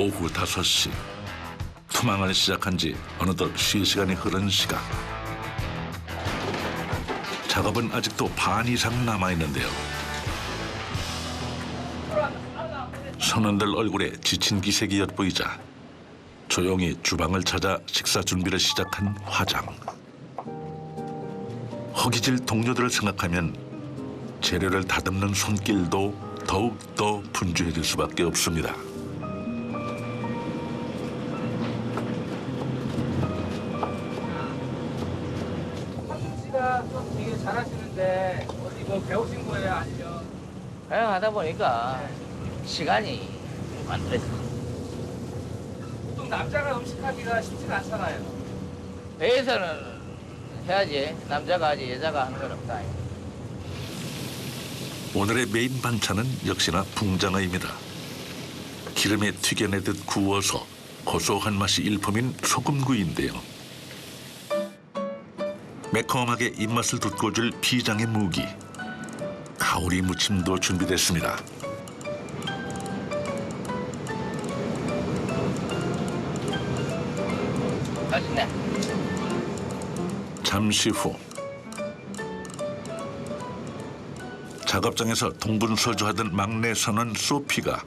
오후 5시. 투망을 시작한 지 어느덧 쉬의 시간이 흐른 시각. 작업은 아직도 반 이상 남아있는데요. 선원들 얼굴에 지친 기색이 엿보이자 조용히 주방을 찾아 식사 준비를 시작한 화장. 허기질 동료들을 생각하면 재료를 다듬는 손길도 더욱더 분주해질 수밖에 없습니다. 씨가 좀 되게 잘하시는데 어디 뭐 배우신 거예요, 아니면? 그냥 하다 보니까 시간이 만들어져. 보통 남자가 음식하기가 쉽지가 않잖아요. 배에서는 해야지. 남자가 하지 여자가 하는 건 없다. 오늘의 메인 반찬은 역시나 붕장어입니다. 기름에 튀겨내듯 구워서 고소한 맛이 일품인 소금구이인데요. 매콤하게 입맛을 돋궈줄 비장의 무기. 가오리 무침도 준비됐습니다. 맛있네. 잠시 후 작업장에서 동분서주하던 막내 선원 소피가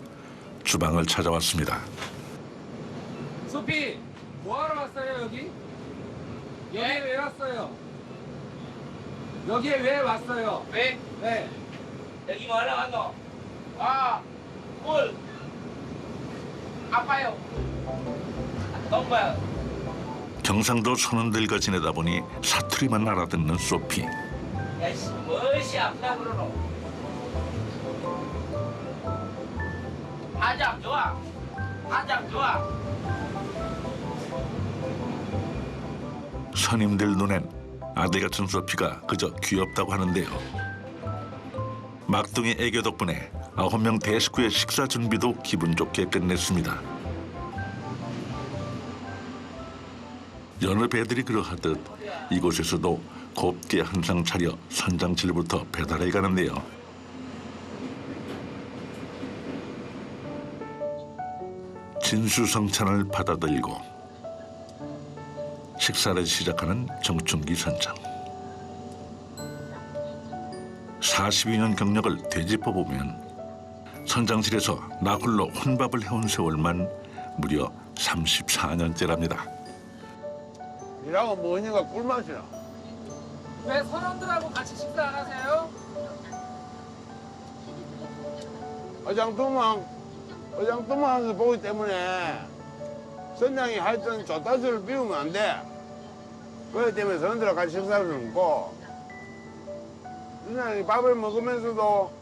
주방을 찾아왔습니다. 소피, 뭐하러 왔어요, 여기? 여기에 왜 왔어요? 여기에 왜 왔어요? 왜? 네. 여기 뭐 하러 왔노? 물. 아파요. 똥봐요. 경상도 선원들과 지내다 보니 사투리만 알아듣는 소피. 야씨, 무엇이 아프다 그러노? 한장 좋아. 한장 좋아. 선임들 눈엔 아들 같은 소피가 그저 귀엽다고 하는데요. 막둥이 애교 덕분에 9명 대식구의 식사 준비도 기분 좋게 끝냈습니다. 여느 배들이 그러하듯 이곳에서도 곱게 한 상 차려 선장실부터 배달해 가는데요. 진수성찬을 받아들이고 식사를 시작하는 정춘기 선장. 42년 경력을 되짚어보면 선장실에서 나 홀로 혼밥을 해온 세월만 무려 34년째랍니다. 일하고 먹으니까 꿀맛이야. 왜 선원들하고 같이 식사 안 하세요? 어장투망 하면서 보기 때문에 선장이 하여튼 족다수를 비우면 안 돼. 그렇기 때문에 선원들하고 같이 식사를 먹고 선장이 밥을 먹으면서도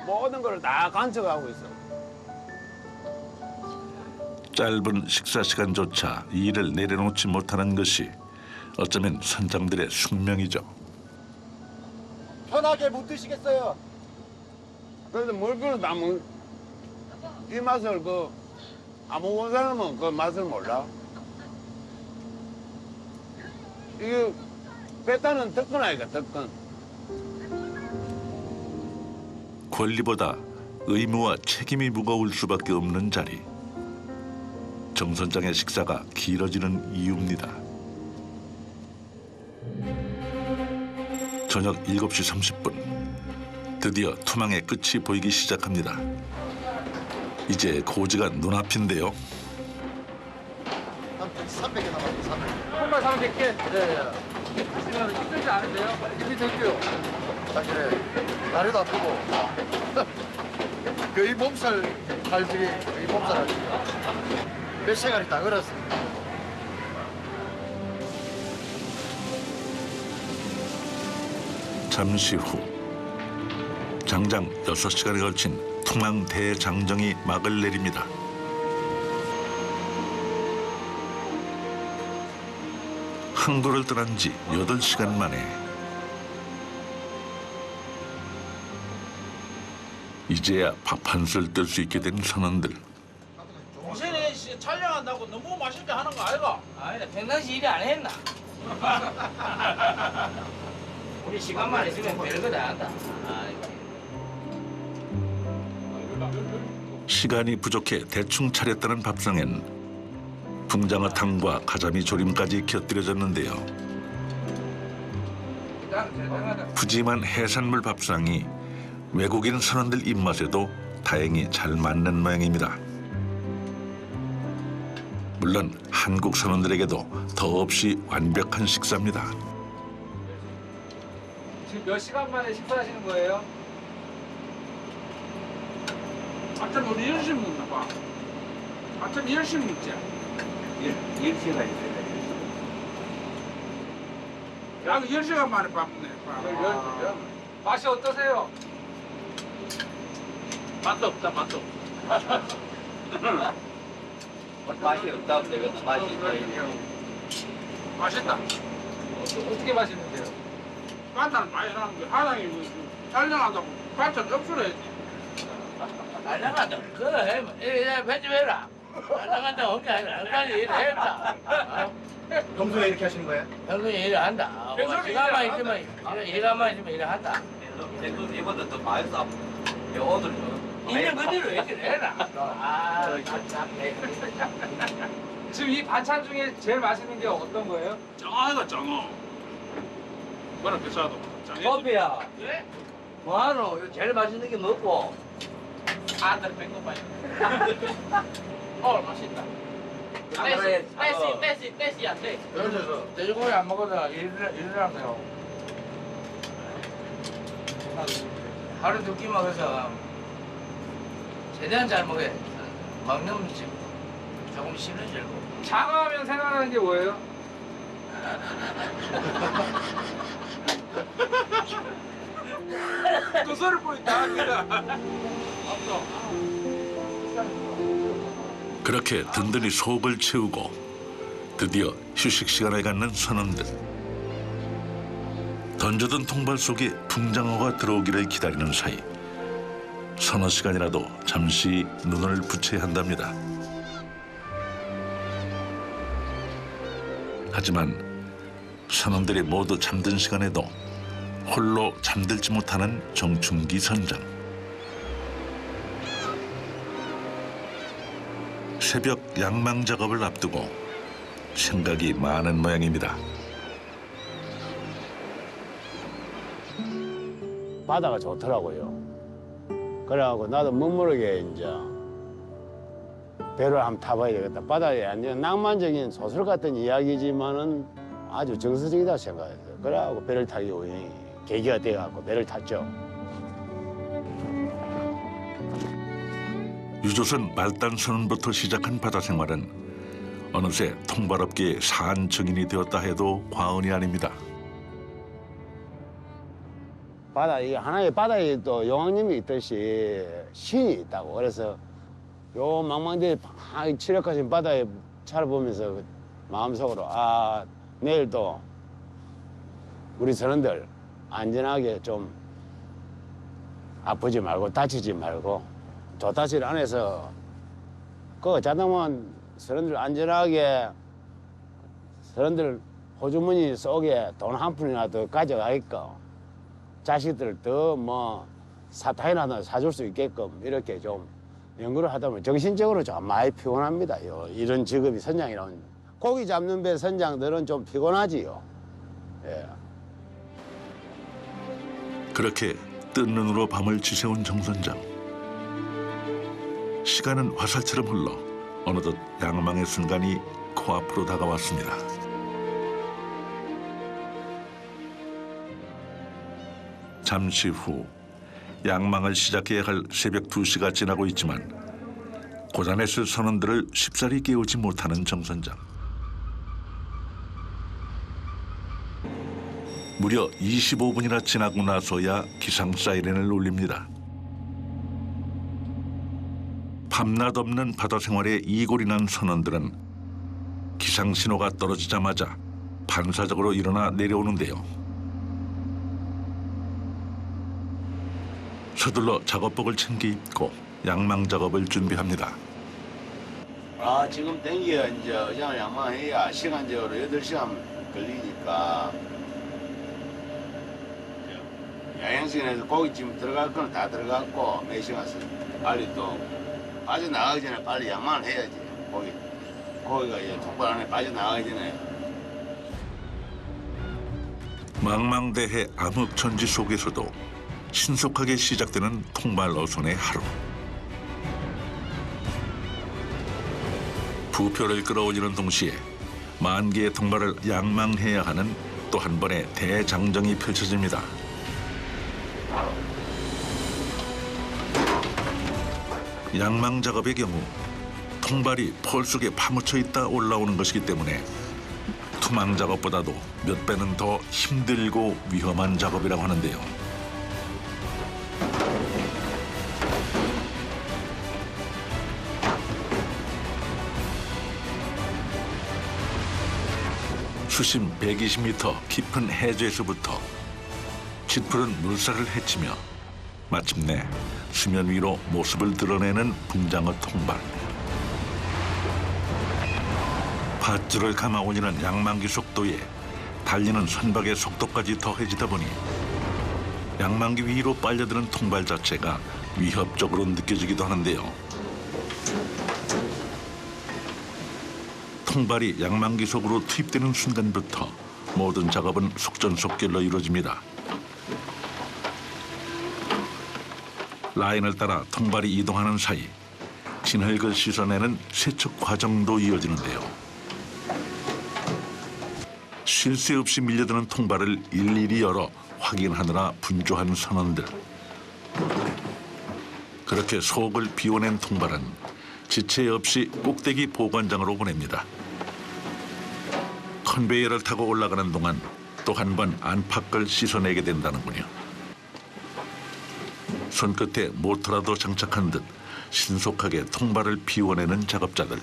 모든 걸 다 간척하고 있어. 짧은 식사 시간조차 일을 내려놓지 못하는 것이 어쩌면 선장들의 숙명이죠. 편하게 못 드시겠어요? 그래서 뭘 그걸 다 먹, 이 맛을 안 먹은 사람은 그 맛을 몰라. 이게 배타는 특권 아니까, 특권. 권리보다 의무와 책임이 무거울 수밖에 없는 자리. 정 선장의 식사가 길어지는 이유입니다. 저녁 7시 30분. 드디어 투망의 끝이 보이기 시작합니다. 이제 고지가 눈앞인데요. 한 300개 남았네, 300개. 한발 300개? 네. 하시면 힘들지 않은데요? 힘이 들게요. 사실은 다리도 아프고 거의 몸살 할중에 거의 몸살 할중. 몇 시간이 다 걸었습니다. 잠시 후 장장 6시간에 걸친 투망 대장정이 막을 내립니다. 항도를 떠난 지 8시간 만에 이제야 밥 한 술 뜰 수 있게 된 선원들. 동생이 촬영한다고 너무 맛있게 하는 거 아이가? 아니다, 평상시 일이 안 했나? 우리 시간만 있으면 별거 다 한다. 시간이 부족해 대충 차렸다는 밥상엔 붕장어탕과 가자미 조림까지 곁들여졌는데요. 푸짐한 해산물 밥상이 외국인 선원들 입맛에도 다행히 잘 맞는 모양입니다. 물론 한국 선원들에게도 더없이 완벽한 식사입니다. 지금 몇 시간 만에 식사하시는 거예요? 아침 우리 10시 먹나 봐. 아침 10시 먹지. 10시간 있어요. 약 10시간 만에 밥 먹네. 밥. 맛이 어떠세요? 맛도 없다, 맛도. 맛이 없다고 내가 맛이 있어요. 맛있다. 어떻게 맛있는데요? 반찬 많이 나는데 하장이 뭐 촬영한다고 반찬 없으래야지. 날라간다. 그거 해. 이래 편집해라. 날라간다. 거기 아니라 날라간다. 일했다. 평소에 이렇게 하시는 거예요? 평소에 일을 한다. 시간만 있으면 시간만 있으면 일을 한다. 이번에 더 맛있어. 오늘 있는 그대로 얘기를 해라. 지금 이 반찬 중에 제일 맛있는 게 어떤 거예요? 짱어가 짱어. 뭐라 비싸도 짱어. 커피야. 그래? 뭐하노? 이거 제일 맛있는 게 먹고. 아들 뺀거 맛있다. 맛있다. 떼시야, 떼. 돼지고기 안 먹어도 일을 하네요. 하루 두 끼 먹어서 최대한 잘 먹어야 돼. 먹는 음식 조금 싫어지고. 장어하면 생각나는 게 뭐예요? 그 소리 보니까 내가 그렇게 든든히 속을 채우고 드디어 휴식 시간을 갖는 선원들. 던져둔 통발 속에 붕장어가 들어오기를 기다리는 사이 서너 시간이라도 잠시 눈을 붙여야 한답니다. 하지만 선원들이 모두 잠든 시간에도 홀로 잠들지 못하는 정춘기 선장. 새벽 양망 작업을 앞두고 생각이 많은 모양입니다. 바다가 좋더라고요. 그래갖고 나도 멋모르게 이제 배를 한번 타봐야 되겠다. 바다에 완전 낭만적인 소설 같은 이야기지만은 아주 정서적이다 생각했어요. 그래갖고 배를 타기 위해 계기가 돼갖고 배를 탔죠. 유조선 말단 선언부터 시작한 바다 생활은 어느새 통발업계의 산 증인이 되었다 해도 과언이 아닙니다. 바다, 이게 하나의 바다에 또 용왕님이 있듯이 신이 있다고. 그래서 요 망망대해 칠흑하신 바다에 차를 보면서 마음속으로 내일도 우리 선원들 안전하게 좀 아프지 말고 다치지 말고 조타실 안에서 그 자동만 선원들 안전하게 선원들 호주머니 속에 돈 한 푼이나 더 가져가게끔 자식들 더 뭐 사탕이나 사줄 수 있게끔 이렇게 좀 연구를 하다 보면 정신적으로 좀 많이 피곤합니다. 이런 직업이 선장이라면 고기 잡는 배 선장들은 좀 피곤하지요. 예. 그렇게 뜬 눈으로 밤을 지새운 정 선장. 시간은 화살처럼 흘러 어느덧 양망의 순간이 코앞으로 다가왔습니다. 잠시 후 양망을 시작해야 할 새벽 2시가 지나고 있지만 고단에 쓸 선원들을 쉽사리 깨우지 못하는 정 선장. 무려 25분이나 지나고 나서야 기상 사이렌을 울립니다. 밤낮 없는 바다 생활에 이골이 난 선원들은 기상 신호가 떨어지자마자 반사적으로 일어나 내려오는데요. 서둘러 작업복을 챙겨 입고 양망 작업을 준비합니다. 지금 댕기가 이제 어장 양망해야 시간적으로 8시간 걸리니까 야영시간에서 고깃집 들어갈 거는 다 들어갔고 몇 시간 알리 또 빠져나가기 전에 빨리 양만을 해야지. 고기가 이제 통발 안에 빠져나가기 전에. 망망대해 암흑천지 속에서도 신속하게 시작되는 통발 어선의 하루. 부표를 끌어올리는 동시에 만 개의 통발을 양망해야 하는 또 한 번의 대장정이 펼쳐집니다. 양망 작업의 경우 통발이 폴 속에 파묻혀 있다 올라오는 것이기 때문에 투망 작업보다도 몇 배는 더 힘들고 위험한 작업이라고 하는데요. 수심 120m 깊은 해저에서부터 짙푸른 물살을 헤치며 마침내 수면 위로 모습을 드러내는 붕장어 통발. 밧줄을 감아 올리는 양망기 속도에 달리는 선박의 속도까지 더해지다 보니 양망기 위로 빨려드는 통발 자체가 위협적으로 느껴지기도 하는데요. 통발이 양망기 속으로 투입되는 순간부터 모든 작업은 속전속결로 이루어집니다. 라인을 따라 통발이 이동하는 사이 진흙을 씻어내는 세척 과정도 이어지는데요. 쉴 새 없이 밀려드는 통발을 일일이 열어 확인하느라 분주한 선원들. 그렇게 속을 비워낸 통발은 지체 없이 꼭대기 보관장으로 보냅니다. 컨베이어를 타고 올라가는 동안 또 한 번 안팎을 씻어내게 된다는군요. 손끝에 모터라도 장착한 듯 신속하게 통발을 비워내는 작업자들.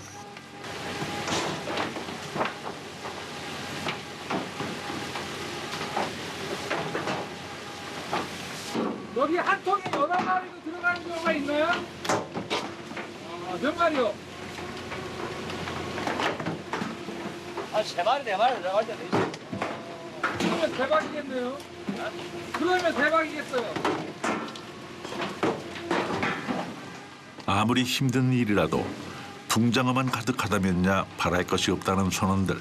여기 한 통에 여러 마리도 들어가는 경우가 있나요? 몇 마리요? 한 3마리, 4마리 들어갈 때도 있어. 그러면 대박이겠네요. 그러면 대박이겠어요. 아무리 힘든 일이라도 붕장어만 가득하다면야 바랄 것이 없다는 선원들.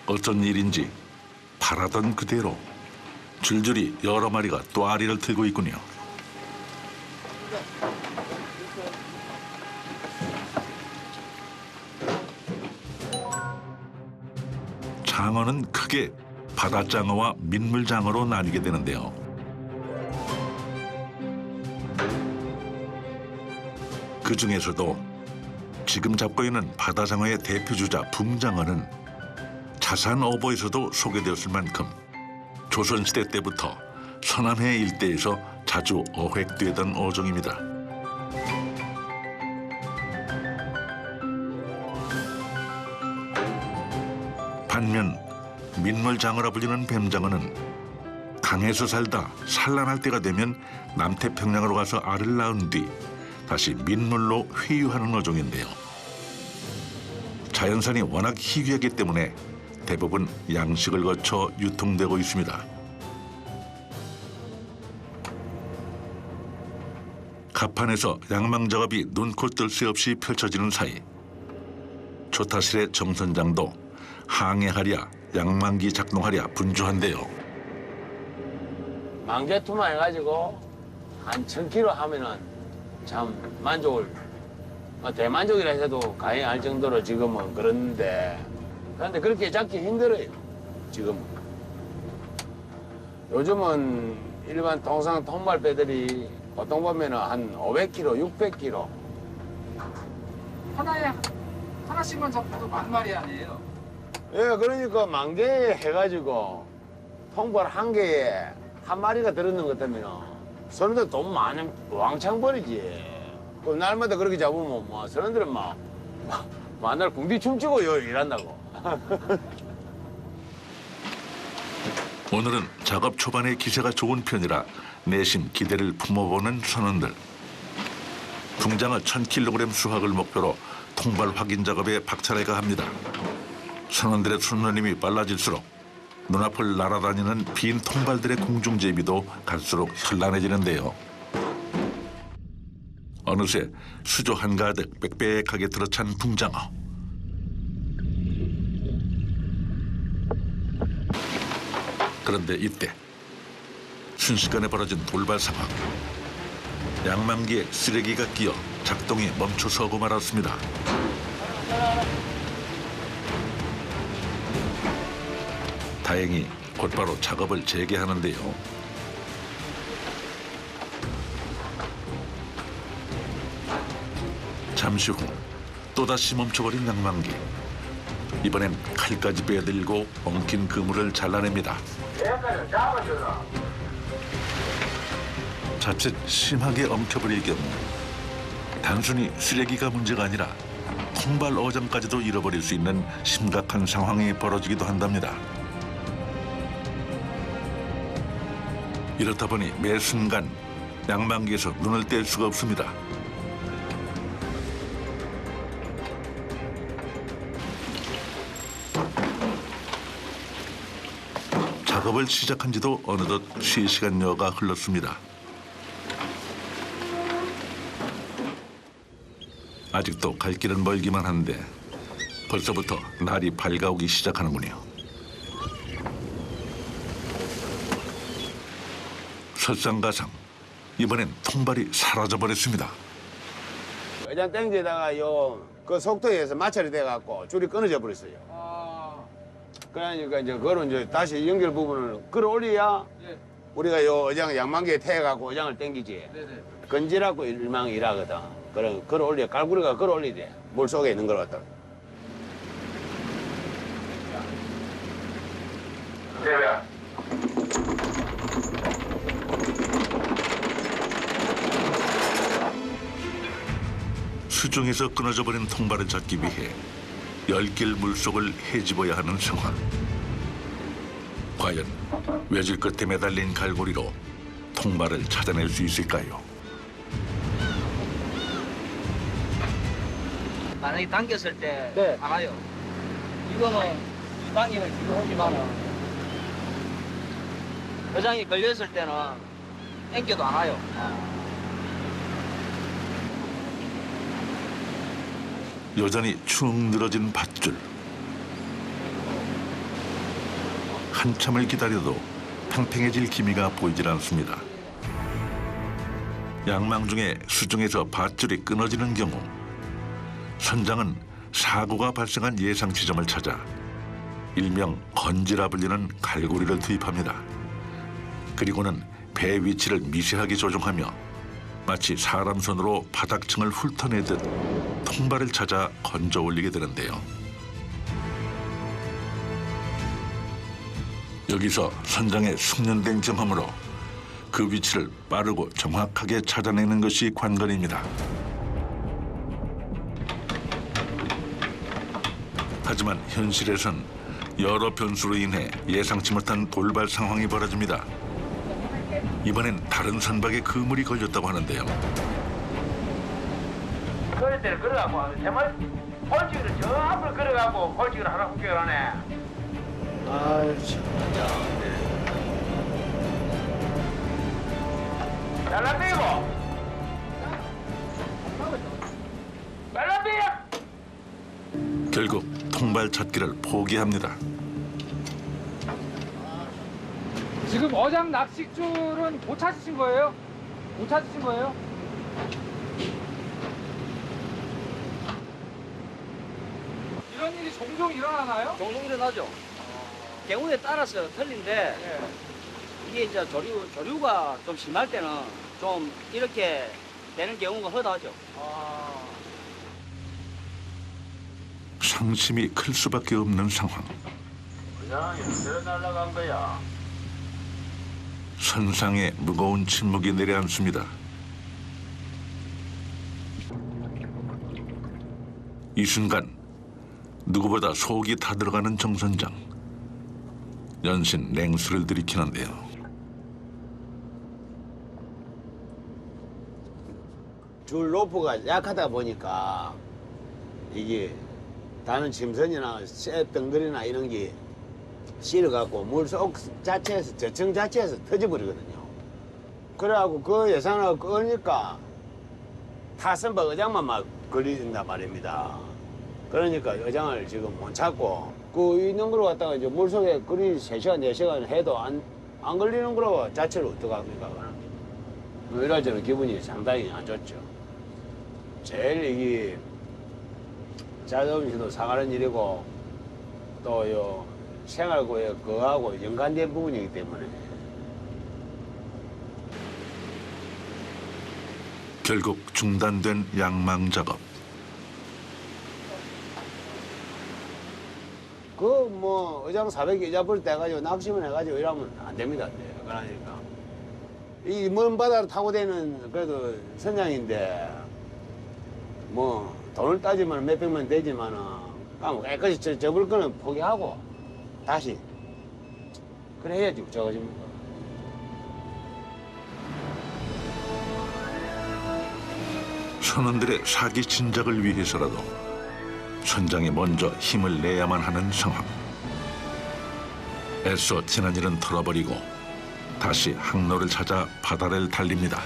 어쩐 일인지 바라던 그대로 줄줄이 여러 마리가 또아리를 들고 있군요. 장어는 크게 바다장어와 민물장어로 나뉘게 되는데요. 그 중에서도 지금 잡고 있는 바다장어의 대표주자 붕장어는 자산 어보에서도 소개되었을 만큼 조선시대 때부터 서남해 일대에서 자주 어획되던 어종입니다. 반면 민물장어라 불리는 뱀장어는 강에서 살다 산란할 때가 되면 남태평양으로 가서 알을 낳은 뒤 다시 민물로 회유하는 어종인데요. 자연산이 워낙 희귀하기 때문에 대부분 양식을 거쳐 유통되고 있습니다. 갑판에서 양망 작업이 눈코 뜰 새 없이 펼쳐지는 사이 조타실의 정선장도 항해하랴 양망기 작동하랴 분주한데요. 망개투만 해가지고 한 1000kg 하면은 참 만족을 대만족이라 해도 가행할 정도로 지금은 그런데 그런데 그렇게 잡기 힘들어요. 지금 요즘은 일반 통상 통발배들이 보통 보면은 한 500kg, 600kg. 하나씩만 잡고도 10,000마리 아니에요? 예, 그러니까 만개 해가지고 통발 한 개에 한 마리가 들었는 것 때문에 선원들 돈 많이 왕창 버리지. 그 날마다 그렇게 잡으면 뭐 선원들은 막 만날 궁디 춤추고 일한다고. 오늘은 작업 초반에 기세가 좋은 편이라 내심 기대를 품어보는 선원들. 붕장어 1000kg 수확을 목표로 통발 확인 작업에 박차를 가합니다. 선원들의 손놀림이 빨라질수록 눈앞을 날아다니는 빈 통발들의 공중제비도 갈수록 현란해지는데요. 어느새 수조 한가득 빽빽하게 들어찬 붕장어. 그런데 이때 순식간에 벌어진 돌발 상황. 양만기에 쓰레기가 끼어 작동이 멈춰서고 말았습니다. 다행히 곧바로 작업을 재개하는데요. 잠시 후 또다시 멈춰버린 양만기. 이번엔 칼까지 빼들고 엉킨 그물을 잘라냅니다. 자칫 심하게 엉켜버릴 경우 단순히 쓰레기가 문제가 아니라 통발 어장까지도 잃어버릴 수 있는 심각한 상황이 벌어지기도 한답니다. 이렇다 보니 매 순간 양만기에서 눈을 뗄 수가 없습니다. 작업을 시작한 지도 어느덧 3시간여가 흘렀습니다. 아직도 갈 길은 멀기만 한데 벌써부터 날이 밝아오기 시작하는군요. 설상가상, 이번엔 통발이 사라져버렸습니다. 어장 땡지다가 그 속도에 의해서 마찰이 돼갖고 줄이 끊어져 버렸어요. 그러니까 이제 그걸 이제 다시 연결 부분을 끌어올려야 예. 우리가 요 어장 양만기에 태워갖고 어장을 땡기지. 네네. 건지라고 일망이라거든. 그럼 끌어올려, 갈구리가 끌어올려야 돼. 물 속에 있는 걸 갖다. 수중에서 끊어져 버린 통발을 찾기 위해 열길 물속을 헤집어야 하는 상황. 과연 외질 끝에 매달린 갈고리로 통발을 찾아낼 수 있을까요? 만약에 당겼을 때 네. 안 와요. 이거는 이 당기면 뒤로 오지만은 여장이 걸렸을 때는 당겨도 안 와요. 여전히 축 늘어진 밧줄. 한참을 기다려도 팽팽해질 기미가 보이질 않습니다. 양망 중에 수중에서 밧줄이 끊어지는 경우 선장은 사고가 발생한 예상 지점을 찾아 일명 건지라 불리는 갈고리를 투입합니다. 그리고는 배 위치를 미세하게 조정하며 마치 사람 손으로 바닥층을 훑어내듯 통발을 찾아 건져 올리게 되는데요. 여기서 선장의 숙련된 경험으로 그 위치를 빠르고 정확하게 찾아내는 것이 관건입니다. 하지만 현실에선 여러 변수로 인해 예상치 못한 돌발 상황이 벌어집니다. 이번엔 다른 선박에 그물이 걸렸다고 하는데요. 그럴 때는 걸어가고 정말 홀쭉을 저 앞으로 걸어가고 홀쭉을 하나 훅격을 하네. 아유, 참. 잘라 빼고. 잘라 빼. 결국 통발 찾기를 포기합니다. 지금 어장 낚싯줄은 못 찾으신 거예요? 못 찾으신 거예요? 이런 일이 종종 일어나나요? 종종 일어나죠. 경우에 따라서 틀린데 예. 이게 이제 조류가 좀 심할 때는 좀 이렇게 되는 경우가 허다하죠. 상심이 클 수밖에 없는 상황. 야, 연대로 날아간 거야. 선상에 무거운 침묵이 내려앉습니다. 이 순간 누구보다 속이 타들어가는 정 선장. 연신 냉수를 들이키는데요. 줄 로프가 약하다 보니까 이게 다른 침선이나 쇠 덩그리나 이런 게 실어갖고 물속 자체에서 저층 자체에서 터져버리거든요. 그래갖고 그 예상을 끄니까 타선박 어장만 막 걸린단 말입니다. 그러니까 어장을 지금 못 찾고 그 있는 거로 갖다가 이제 물속에 그리 3시간, 4시간 해도 안 걸리는 거로 자체를 어떡합니까? 이럴 때는 기분이 상당히 안 좋죠. 제일 이게 자동차도 상하는 일이고 또 요 생활고에 그거하고 연관된 부분이기 때문에 결국 중단된 양망 작업. 그 뭐 의장 400개 잊어버릴 때 해가지고 낚시만 해가지고 이러면 안 됩니다. 그러니까 이 먼 바다를 타고 다니는 그래도 선장인데 뭐 돈을 따지면 몇백만 되지만은 뭐 깨끗이 접을 거는 포기하고 다시 그래 해야지 저거 좀. 선원들의 사기 진작을 위해서라도 선장이 먼저 힘을 내야만 하는 상황. 애써 지난 일은 털어버리고 다시 항로를 찾아 바다를 달립니다.